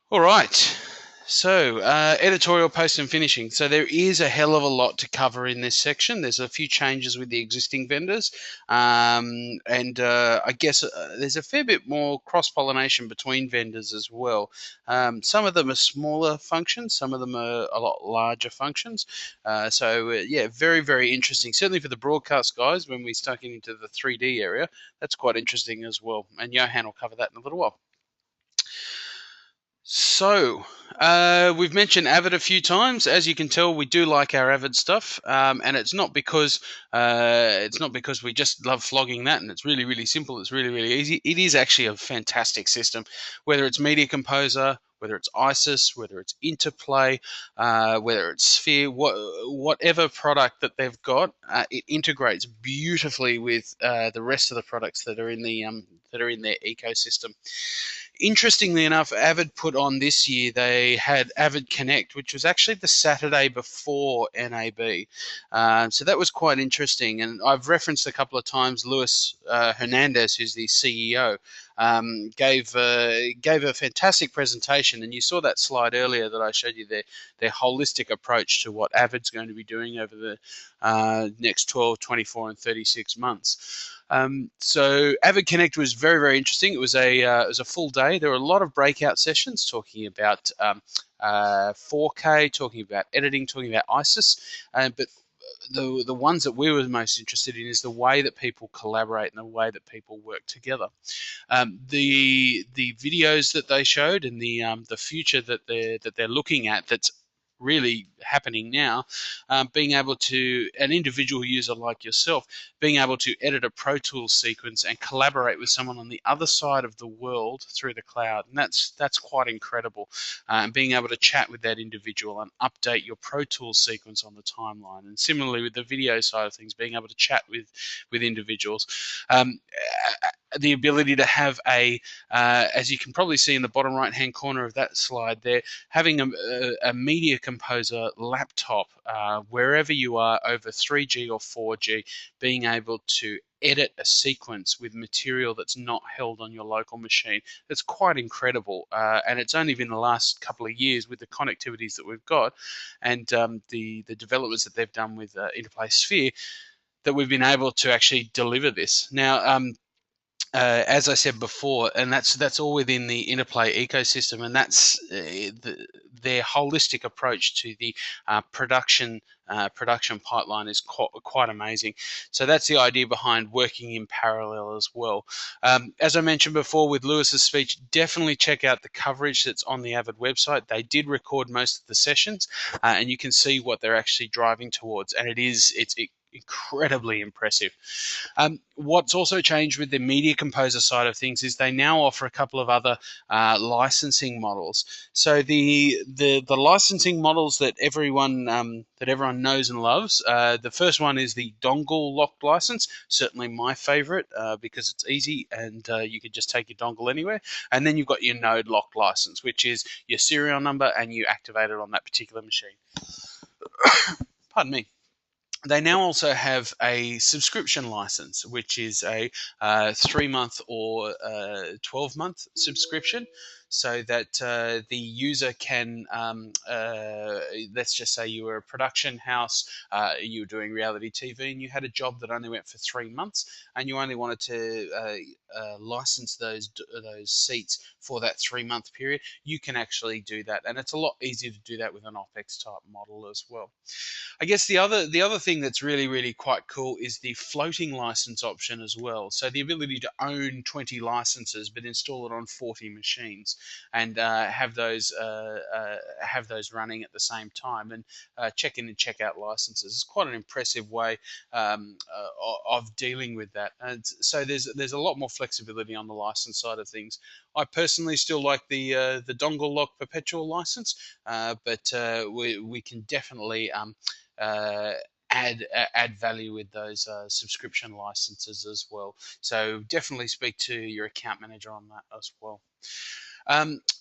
All right. So, editorial, post, and finishing. So there is a hell of a lot to cover in this section. There's a few changes with the existing vendors, and I guess there's a fair bit more cross-pollination between vendors as well. Some of them are smaller functions, some of them are a lot larger functions. Yeah, very, very interesting. Certainly for the broadcast guys, when we start getting into the 3D area, that's quite interesting as well. And Johan will cover that in a little while. So, we've mentioned Avid a few times. As you can tell, we do like our Avid stuff, and it's not because we just love flogging that, and it's really, really simple. It's really, really easy. It is actually a fantastic system, whether it's Media Composer, whether it's ISIS, whether it's Interplay, whether it's Sphere, whatever product that they've got, it integrates beautifully with the rest of the products that are in their ecosystem. Interestingly enough, Avid put on this year, they had Avid Connect, which was actually the Saturday before NAB. So that was quite interesting. And I've referenced a couple of times Luis Hernandez, who's the CEO, gave a fantastic presentation. And you saw that slide earlier that I showed you, their holistic approach to what Avid's going to be doing over the next 12, 24, and 36 months. So Avid Connect was very, very interesting. It was a full day. There were a lot of breakout sessions talking about 4K, talking about editing, talking about ISIS, but the ones that we were most interested in is the way that people collaborate and the way that people work together. The videos that they showed and the future that they're looking at, that's really happening now, being able to, an individual user like yourself, being able to edit a Pro Tools sequence and collaborate with someone on the other side of the world through the cloud, and that's quite incredible. And being able to chat with that individual and update your Pro Tools sequence on the timeline, and similarly with the video side of things, being able to chat with individuals. The ability to have as you can probably see in the bottom right hand corner of that slide there, having a Media Composer laptop wherever you are over 3G or 4G, being able to edit a sequence with material that's not held on your local machine. It's quite incredible, and it's only been the last couple of years with the connectivities that we've got and the developments that they've done with Interplay Sphere that we've been able to actually deliver this. Now, as I said before, and that's all within the Interplay ecosystem, and that's their holistic approach to the production pipeline is quite amazing. So that's the idea behind working in parallel as well. As I mentioned before with Lewis's speech, definitely check out the coverage that's on the Avid website. They did record most of the sessions, and you can see what they're actually driving towards, and it's incredibly impressive. What's also changed with the Media Composer side of things is they now offer a couple of other licensing models. So the licensing models that everyone knows and loves. The first one is the dongle locked license. Certainly my favorite because it's easy and you can just take your dongle anywhere. And then you've got your node locked license, which is your serial number and you activate it on that particular machine. Pardon me. They now also have a subscription license, which is a 3-month or 12-month subscription, so that the user can, let's just say you were a production house, you were doing reality TV, and you had a job that only went for 3 months, and you only wanted to license those seats for that 3-month period. You can actually do that, and it's a lot easier to do that with an OPEX type model as well. I guess the other thing that's really, really quite cool is the floating license option as well. So the ability to own 20 licenses but install it on 40 machines and have those running at the same time and check in and check out licenses. It's quite an impressive way of dealing with that. And so there's a lot more flexibility on the license side of things. I personally still like the dongle lock perpetual license, but we can definitely add value with those subscription licenses as well. So definitely speak to your account manager on that as well.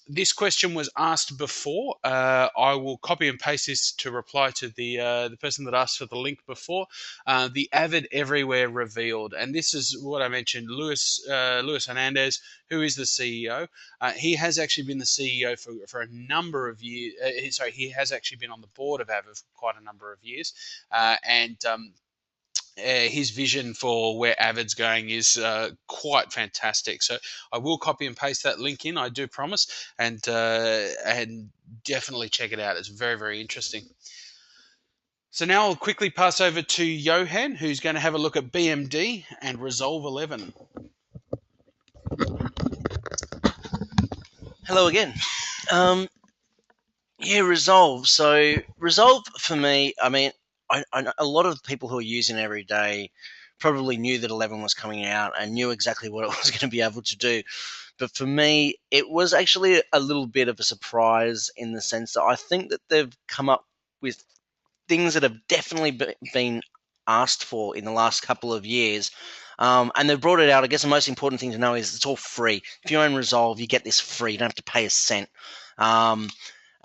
This question was asked before. I will copy and paste this to reply to the person that asked for the link before. The Avid Everywhere revealed, and this is what I mentioned. Luis Hernandez, who is the CEO, he has actually been the CEO for a number of years. Sorry, he has actually been on the board of Avid for quite a number of years, and his vision for where Avid's going is quite fantastic. So I will copy and paste that link in. I do promise, and definitely check it out. It's very, very interesting. So now I'll quickly pass over to Johan, who's going to have a look at BMD and Resolve 11. Hello again. Yeah, Resolve. So Resolve for me, I mean, a lot of people who are using it every day probably knew that 11 was coming out and knew exactly what it was going to be able to do. But for me, it was actually a little bit of a surprise in the sense that I think that they've come up with things that have definitely been asked for in the last couple of years. And they've brought it out. I guess the most important thing to know is it's all free. If you own Resolve, you get this free. You don't have to pay a cent.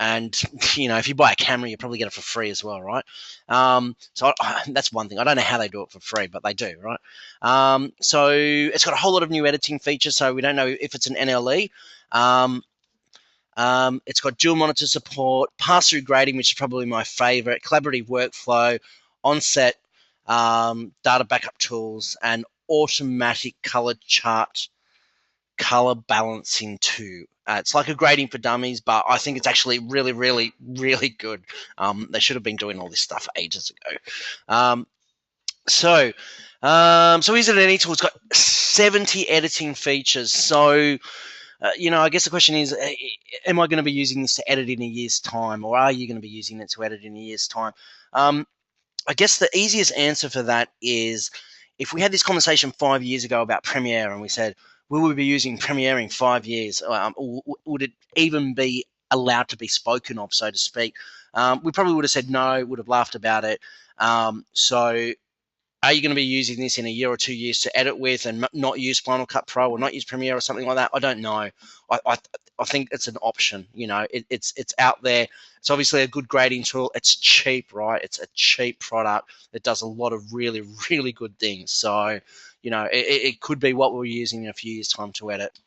And if you buy a camera, you probably get it for free as well, right? That's one thing. I don't know how they do it for free, but they do, right? So it's got a whole lot of new editing features. So we don't know if it's an NLE. It's got dual monitor support, pass-through grading, which is probably my favorite, collaborative workflow, on-set data backup tools, and automatic color chart color balancing too. It's like a grading for dummies, but I think it's actually really, really, really good. They should have been doing all this stuff ages ago. So here's an editing tool. It's got 70 editing features. So I guess the question is, am I going to be using this to edit in a year's time, or are you going to be using it to edit in a year's time? I guess the easiest answer for that is if we had this conversation 5 years ago about Premiere and we said, will we be using Premiere in 5 years? Would it even be allowed to be spoken of, so to speak? We probably would have said no, would have laughed about it. So are you going to be using this in a year or 2 years to edit with and not use Final Cut Pro or not use Premiere or something like that? I don't know. I think it's an option. It's out there. It's obviously a good grading tool. It's cheap, right? It's a cheap product that does a lot of really, really good things. So, it could be what we're using in a few years' time to edit.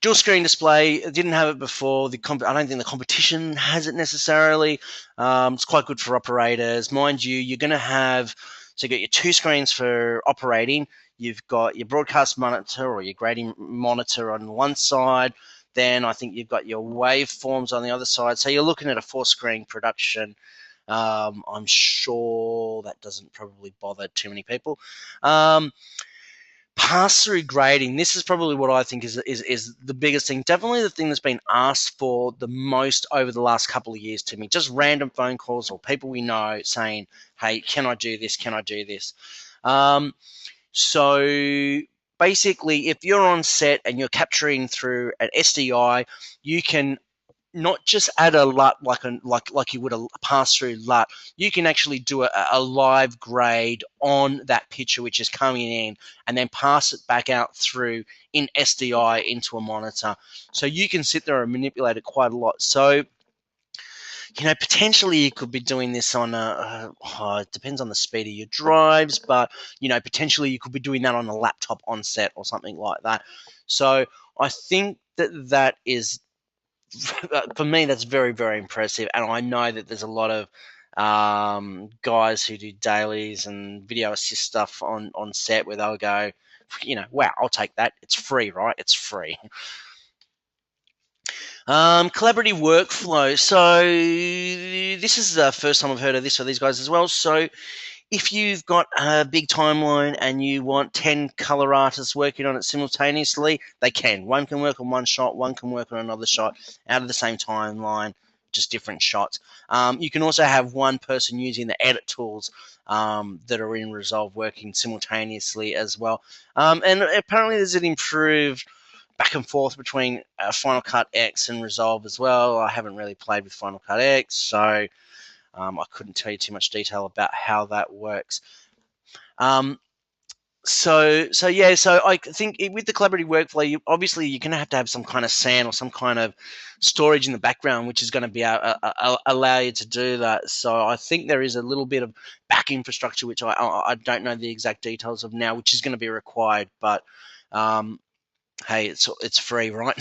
Dual screen display, didn't have it before. I don't think the competition has it necessarily. It's quite good for operators. Mind you, you're going to have, so you got your 2 screens for operating. You've got your broadcast monitor or your grading monitor on one side. Then I think you've got your waveforms on the other side. So you're looking at a 4-screen production. I'm sure that doesn't probably bother too many people. Pass-through grading, this is probably what I think is the biggest thing. Definitely the thing that's been asked for the most over the last couple of years to me. Just random phone calls or people we know saying, hey, can I do this? Can I do this? So basically, if you're on set and you're capturing through an SDI, you can not just add a LUT like you would a pass-through LUT. You can actually do a live grade on that picture which is coming in and then pass it back out through in SDI into a monitor. So you can sit there and manipulate it quite a lot. So potentially you could be doing this on it depends on the speed of your drives, but potentially you could be doing that on a laptop on set or something like that. So I think that is, for me, that's very, very impressive. And I know that there's a lot of guys who do dailies and video assist stuff on set where they'll go, wow, I'll take that. It's free, right? It's free. Collaborative workflow. So this is the first time I've heard of this for these guys as well. So if you've got a big timeline and you want 10 color artists working on it simultaneously, they can. One can work on one shot, one can work on another shot out of the same timeline, just different shots. You can also have one person using the edit tools that are in Resolve working simultaneously as well. And apparently there's an improved back and forth between Final Cut X and Resolve as well. I haven't really played with Final Cut X, so I couldn't tell you too much detail about how that works. Yeah, so I think with the collaborative workflow, obviously you're going to have some kind of SAN or some kind of storage in the background, which is going to be allow you to do that. So I think there is a little bit of back infrastructure, which I don't know the exact details of now, which is going to be required. But hey, it's free, right?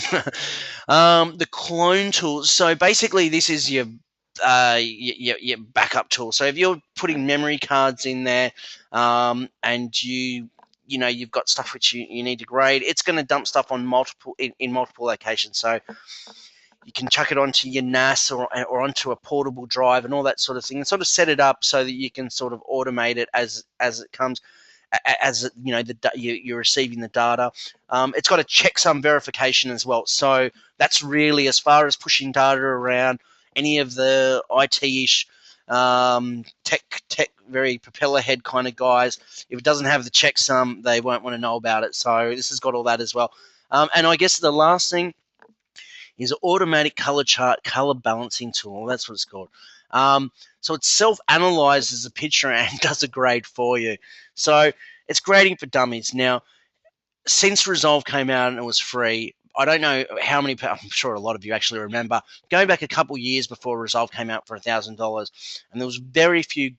The clone tool. So basically, this is your backup tool. So if you're putting memory cards in there, and you've got stuff which you need to grade, it's going to dump stuff on in multiple locations. So you can chuck it onto your NAS or onto a portable drive and all that sort of thing, and sort of set it up so that you can sort of automate it as it comes, as you're receiving the data. It's got a checksum verification as well. So that's really, as far as pushing data around, any of the IT-ish tech very propeller head kind of guys, if it doesn't have the checksum, they won't want to know about it. So this has got all that as well. And I guess the last thing is automatic color chart, color balancing tool. That's what it's called. So it self-analyzes the picture and does a grade for you. So it's grading for dummies. Now, since Resolve came out and it was free, I don't know how many, I'm sure a lot of you actually remember, going back a couple years before Resolve came out for $1,000, and there was very few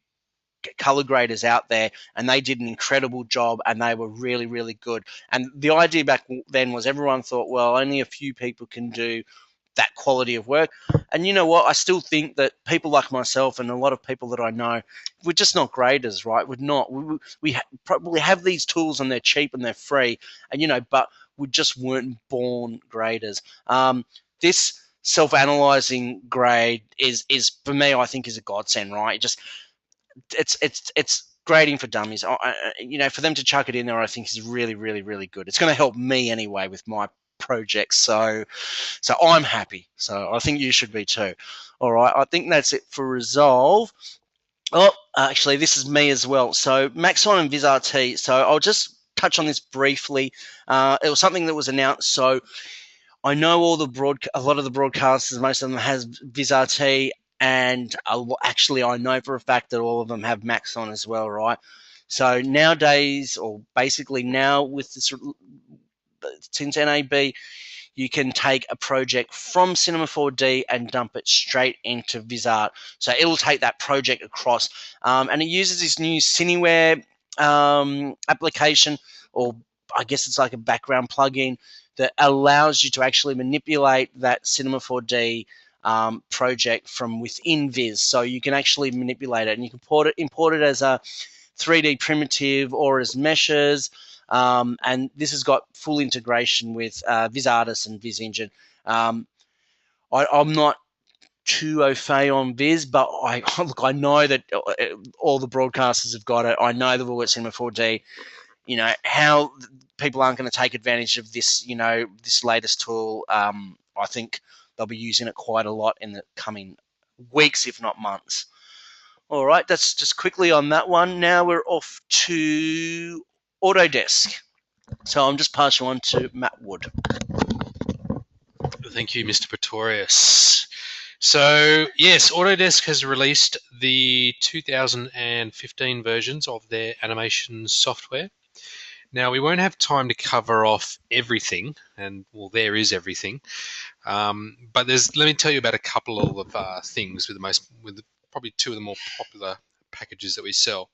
color graders out there, and they did an incredible job, and they were really, really good. And the idea back then was everyone thought, well, only a few people can do that quality of work. And you know what? I still think that people like myself and a lot of people that I know, we're just not graders, right? We're not. We probably have these tools and they're cheap and they're free, and but we just weren't born graders. This self-analyzing grade is for me, I think, is a godsend, right? It's grading for dummies. For them to chuck it in there, I think is really, really, really good. It's going to help me anyway with my projects. So I'm happy. So I think you should be too. All right. I think that's it for Resolve. Oh, actually, this is me as well. So MAXON and Vizrt. So I'll just touch on this briefly. It was something that was announced. So I know a lot of the broadcasters, most of them has Vizrt, and actually I know for a fact that all of them have MAXON as well, right? So nowadays, or basically now with this, since NAB, you can take a project from Cinema 4D and dump it straight into Vizrt. So it'll take that project across, and it uses this new Cineware application, or I guess it's like a background plugin that allows you to actually manipulate that Cinema 4D project from within Viz. So you can actually manipulate it, and you can import it as a 3D primitive or as meshes. And this has got full integration with VizArtist and VizEngine. I'm not too au fait on Viz, but I know that all the broadcasters have got it. I know they've all got Cinema 4D. How people aren't going to take advantage of this, this latest tool. I think they'll be using it quite a lot in the coming weeks, if not months. All right, that's just quickly on that one. Now we're off to Autodesk. So I'm just passing on to Matt Wood. Thank you, Mr. Pretorius. So, yes, Autodesk has released the 2015 versions of their animation software. Now, we won't have time to cover off everything, and, well, there is everything. But let me tell you about a couple of things with probably two of the more popular packages that we sell.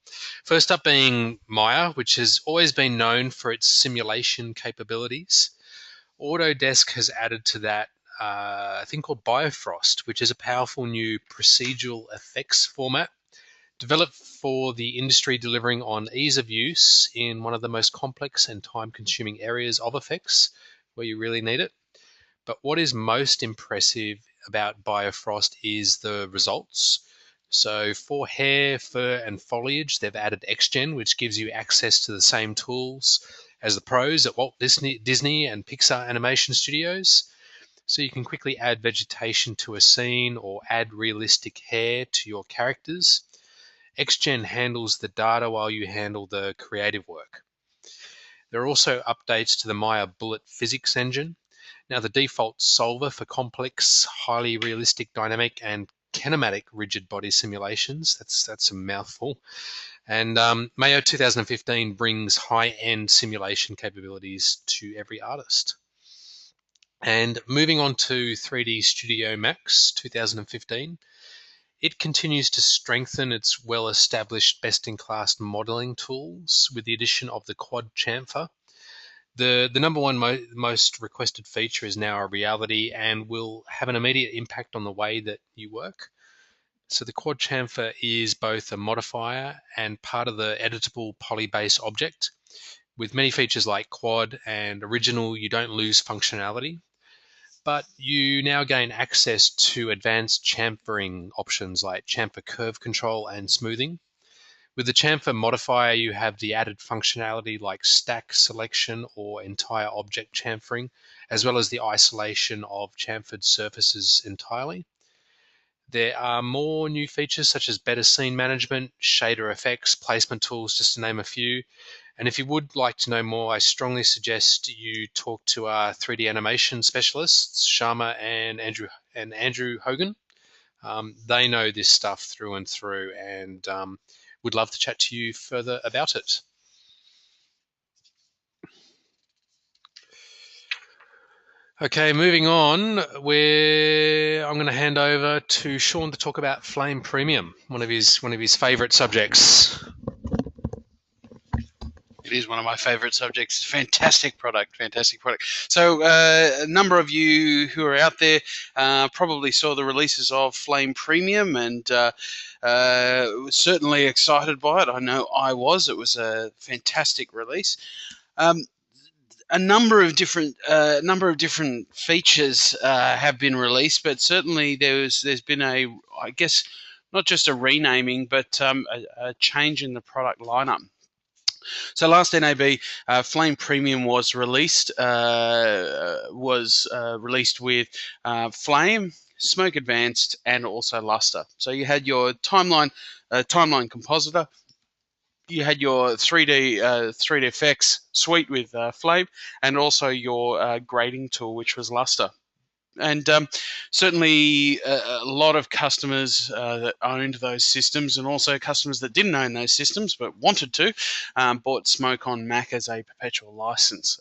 First up being Maya, which has always been known for its simulation capabilities. Autodesk has added to that a thing called Bifrost, which is a powerful new procedural effects format developed for the industry, delivering on ease of use in one of the most complex and time-consuming areas of effects where you really need it. But what is most impressive about Bifrost is the results. So for hair, fur, and foliage, they've added XGen, which gives you access to the same tools as the pros at Walt Disney and Pixar animation studios. So you can quickly add vegetation to a scene or add realistic hair to your characters. XGen handles the data while you handle the creative work. There are also updates to the Maya Bullet physics engine. Now, the default solver for complex, highly realistic, dynamic, and kinematic rigid body simulations, that's a mouthful, And Mayo 2015 brings high-end simulation capabilities to every artist. And moving on to 3D Studio Max 2015, it continues to strengthen its well-established best-in-class modeling tools with the addition of the quad chamfer. The number one most requested feature is now a reality and will have an immediate impact on the way that you work. So the quad chamfer is both a modifier and part of the editable polybase object. With many features like quad and original, you don't lose functionality, but you now gain access to advanced chamfering options like chamfer curve control and smoothing. With the chamfer modifier, you have the added functionality like stack selection or entire object chamfering, as well as the isolation of chamfered surfaces entirely. There are more new features such as better scene management, shader effects, placement tools, just to name a few. And if you would like to know more, I strongly suggest you talk to our 3D animation specialists, Sharma and Andrew Hogan. They know this stuff through and through, and would love to chat to you further about it. Okay, moving on, I'm going to hand over to Sean to talk about Flame Premium, one of his favourite subjects. It is one of my favorite subjects. Fantastic product, fantastic product. So a number of you who are out there probably saw the releases of Flame Premium and was certainly excited by it. I know I was. It was a fantastic release. A number of different features have been released, but certainly there's been I guess, not just a renaming, but a change in the product lineup. So last NAB, Flame Premium was released. With Flame, Smoke Advanced, and also Luster. So you had your timeline compositor. You had your 3D effects suite with Flame, and also your grading tool, which was Luster. And certainly a lot of customers that owned those systems, and also customers that didn't own those systems but wanted to, bought Smoke on Mac as a perpetual license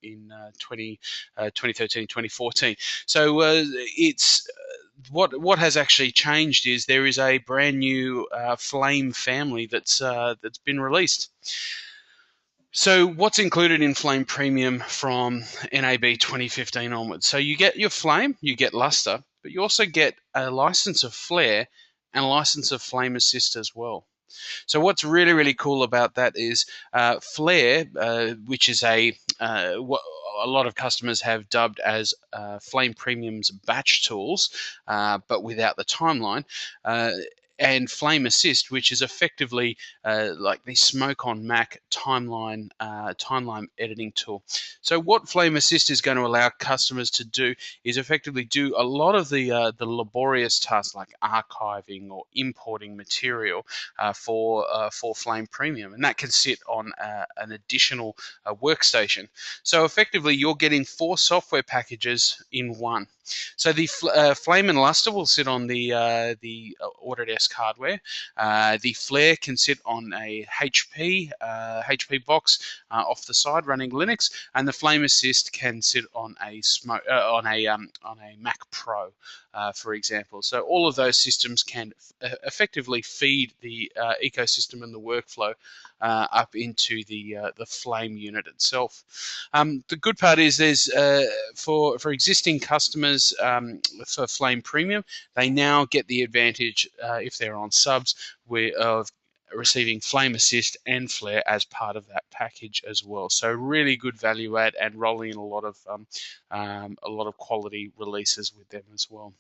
in 2013, 2014. So it's what has actually changed is there is a brand new Flame family that's been released. So what's included in Flame Premium from NAB 2015 onwards? So you get your Flame, you get Luster, but you also get a license of Flare and a license of Flame Assist as well. So what's really, really cool about that is Flare, which is what a lot of customers have dubbed as Flame Premium's batch tools, but without the timeline. And Flame Assist, which is effectively like the Smoke on Mac timeline editing tool. So what Flame Assist is going to allow customers to do is effectively do a lot of the laborious tasks like archiving or importing material for Flame Premium, and that can sit on an additional workstation. So effectively, you're getting 4 software packages in one. So the Flame and Luster will sit on the Autodesk hardware. The Flare can sit on a HP box off the side running Linux, and the Flame Assist can sit on a Mac Pro, for example. So all of those systems can effectively feed the ecosystem and the workflow up into the Flame unit itself. The good part is there's for existing customers for Flame Premium, they now get the advantage if they're on subs of receiving Flame Assist and Flare as part of that package as well. So really good value add and rolling in a lot of quality releases with them as well.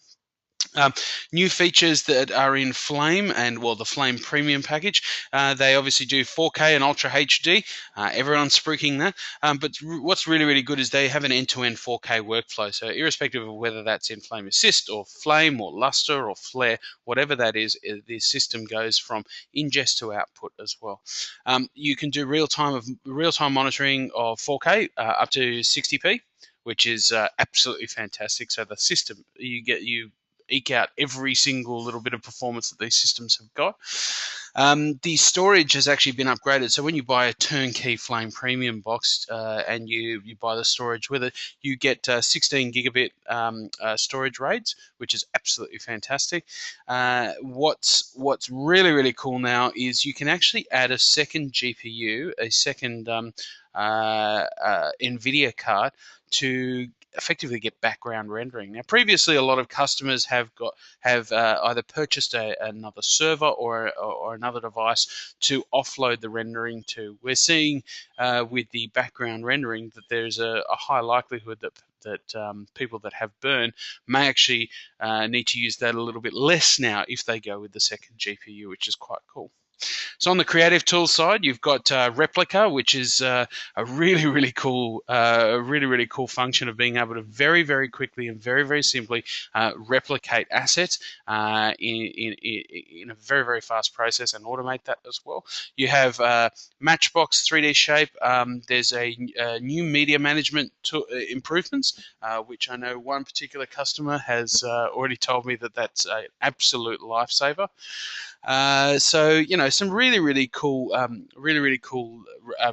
New features that are in Flame and the Flame Premium package, they obviously do 4K and Ultra HD. Everyone's spruiking that. But what's really, really good is they have an end-to-end 4K workflow. So irrespective of whether that's in Flame Assist or Flame or Luster or Flare, whatever that is, the system goes from ingest to output as well. You can do real-time monitoring of 4K up to 60p, which is absolutely fantastic. So the system, you eke out every single little bit of performance that these systems have got. The storage has actually been upgraded. So when you buy a turnkey Flame Premium box and you buy the storage with it, you get 16 gigabit storage RAIDs, which is absolutely fantastic. What's really, really cool now is you can actually add a second GPU, a second NVIDIA card to effectively get background rendering. Now, previously, a lot of customers have either purchased another server or another device to offload the rendering to. We're seeing with the background rendering that there's a high likelihood that people that have burn may actually need to use that a little bit less now if they go with the second GPU, which is quite cool. So on the creative tools side, you've got Replica, which is a really, really cool function of being able to very, very quickly and very, very simply replicate assets in a very, very fast process and automate that as well. You have Matchbox 3D Shape. There's a new media management improvements, which I know one particular customer has already told me that that's an absolute lifesaver. So some really, really cool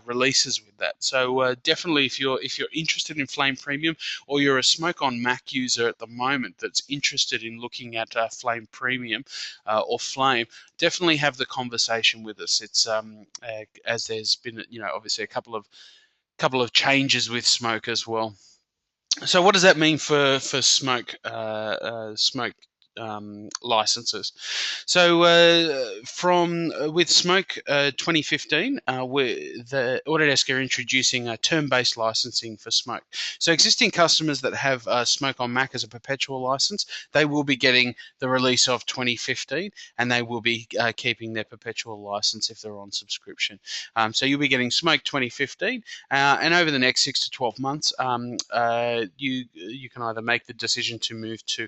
releases with that. So definitely, if you're interested in Flame Premium, or you're a Smoke on Mac user at the moment that's interested in looking at Flame Premium or Flame, definitely have the conversation with us. It's as there's been obviously a couple of changes with Smoke as well. So what does that mean for Smoke licenses? So with Smoke 2015, the Autodesk are introducing a term-based licensing for Smoke. So existing customers that have Smoke on Mac as a perpetual license, they will be getting the release of 2015, and they will be keeping their perpetual license if they're on subscription. So you'll be getting Smoke 2015, and over the next 6 to 12 months, you can either make the decision to move to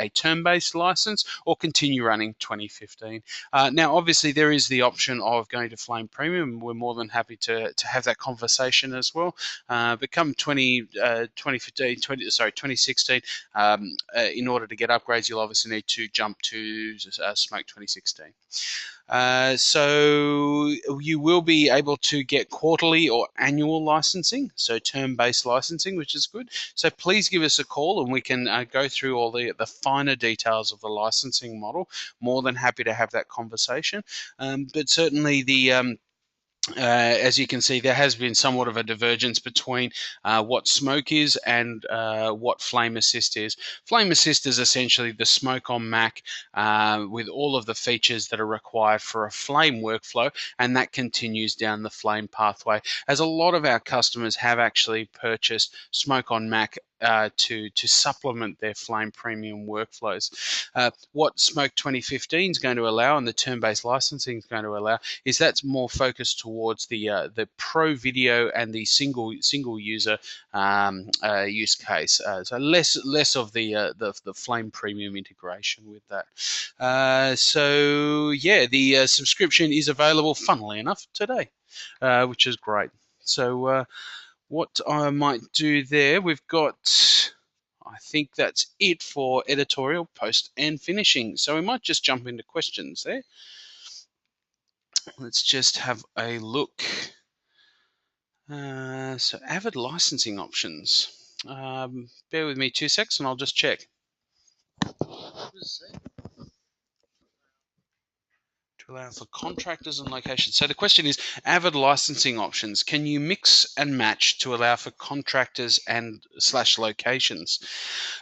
a term-based license or continue running 2015. Now, obviously, there is the option of going to Flame Premium. We're more than happy to have that conversation as well. But come 2016, in order to get upgrades, you'll obviously need to jump to Smoke 2016. So you will be able to get quarterly or annual licensing, so term-based licensing, which is good. So please give us a call and we can go through all the finer details of the licensing model. More than happy to have that conversation. But certainly as you can see, there has been somewhat of a divergence between what Smoke is and what Flame Assist is. Flame Assist is essentially the Smoke on Mac with all of the features that are required for a Flame workflow, and that continues down the Flame pathway, as a lot of our customers have actually purchased Smoke on Mac to supplement their Flame Premium workflows. What Smoke 2015 is going to allow, and the term-based licensing is going to allow, is that's more focused towards the pro video and the single user use case. So less of the Flame Premium integration with that. So yeah, the subscription is available, funnily enough, today, which is great. So what I might do there, we've got, I think that's it for editorial, post, and finishing. So we might just jump into questions there. Let's just have a look. So Avid licensing options. Bear with me 2 seconds and I'll just check. Allow for contractors and locations. So the question is, Avid licensing options. Can you mix and match to allow for contractors and / locations?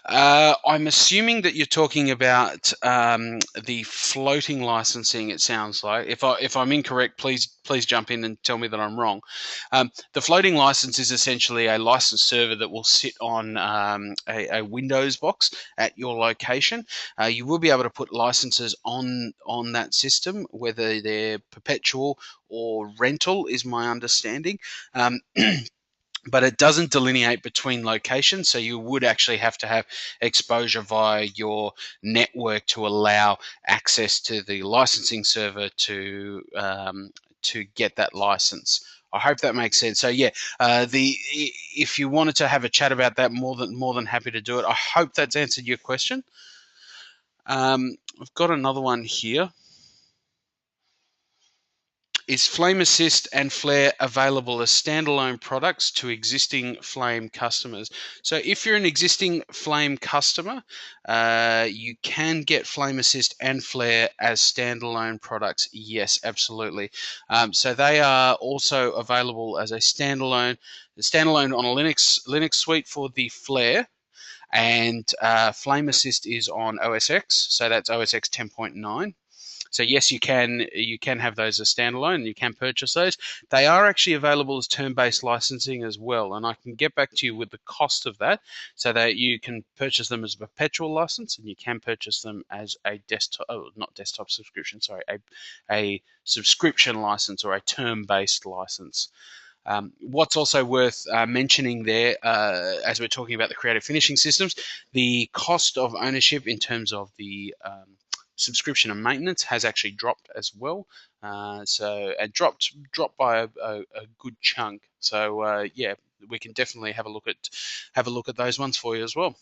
I'm assuming that you're talking about the floating licensing. It sounds like. If I'm incorrect, please jump in and tell me that I'm wrong. The floating license is essentially a license server that will sit on a Windows box at your location. You will be able to put licenses on that system, whether they're perpetual or rental, is my understanding. But it doesn't delineate between locations, so you would actually have to have exposure via your network to allow access to the licensing server to get that license. I hope that makes sense. So yeah, if you wanted to have a chat about that, more than happy to do it. I hope that's answered your question. I've got another one here. Is Flame Assist and Flare available as standalone products to existing Flame customers? So if you're an existing Flame customer, you can get Flame Assist and Flare as standalone products. Yes, absolutely. So they are also available as a standalone on a Linux suite for the Flare. And Flame Assist is on OS X, so that's OS X 10.9. So yes, you can have those as standalone, and you can purchase those. They are actually available as term-based licensing as well, and I can get back to you with the cost of that, so that you can purchase them as a perpetual license, and you can purchase them as a not desktop subscription, sorry, a subscription license or a term-based license. What's also worth mentioning there, as we're talking about the creative finishing systems, the cost of ownership in terms of the subscription and maintenance has actually dropped as well. So it dropped by a good chunk. So yeah, we can definitely have a look at those ones for you as well.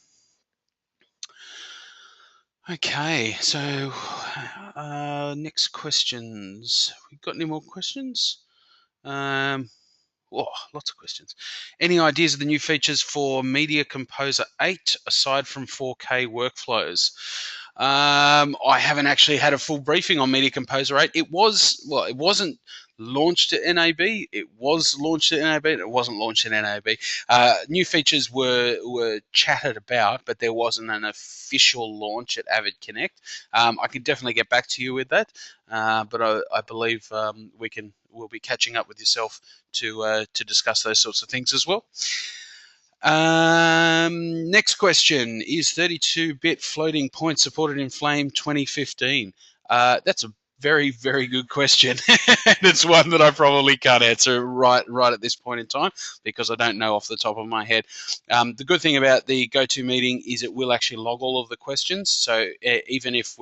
Okay, so next questions. We got any more questions? Lots of questions. Any ideas of the new features for Media Composer 8 aside from 4K workflows? I haven't actually had a full briefing on Media Composer 8. It wasn't launched at NAB. It was launched at NAB. It wasn't launched at NAB. New features were chatted about, but there wasn't an official launch at Avid Connect. I can definitely get back to you with that, but I believe we'll be catching up with yourself to discuss those sorts of things as well. Next question, is 32-bit floating point supported in Flame 2015? That's a very, very good question. It's one that I probably can't answer right at this point in time because I don't know off the top of my head. The good thing about the GoToMeeting is it will actually log all of the questions. So even if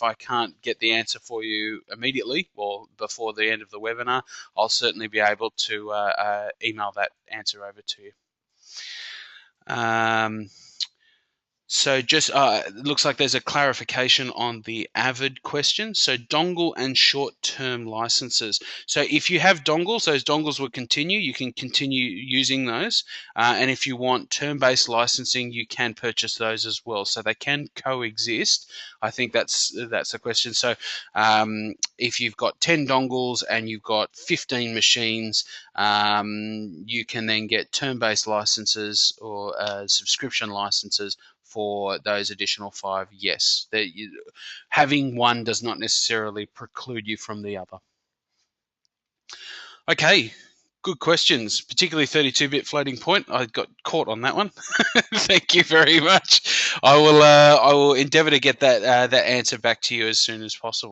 I can't get the answer for you immediately or before the end of the webinar, I'll certainly be able to email that answer over to you. So just it looks like there's a clarification on the Avid question. So dongle and short-term licenses. So if you have dongles, those dongles will continue. You can continue using those. And if you want term-based licensing, you can purchase those as well. So they can coexist. I think that's the question. So if you've got 10 dongles and you've got 15 machines, you can then get term-based licenses or subscription licenses for those additional 5. Yes, having one does not necessarily preclude you from the other. Okay, good questions, particularly 32-bit floating point. I got caught on that one. Thank you very much. I will endeavour to get that answer back to you as soon as possible.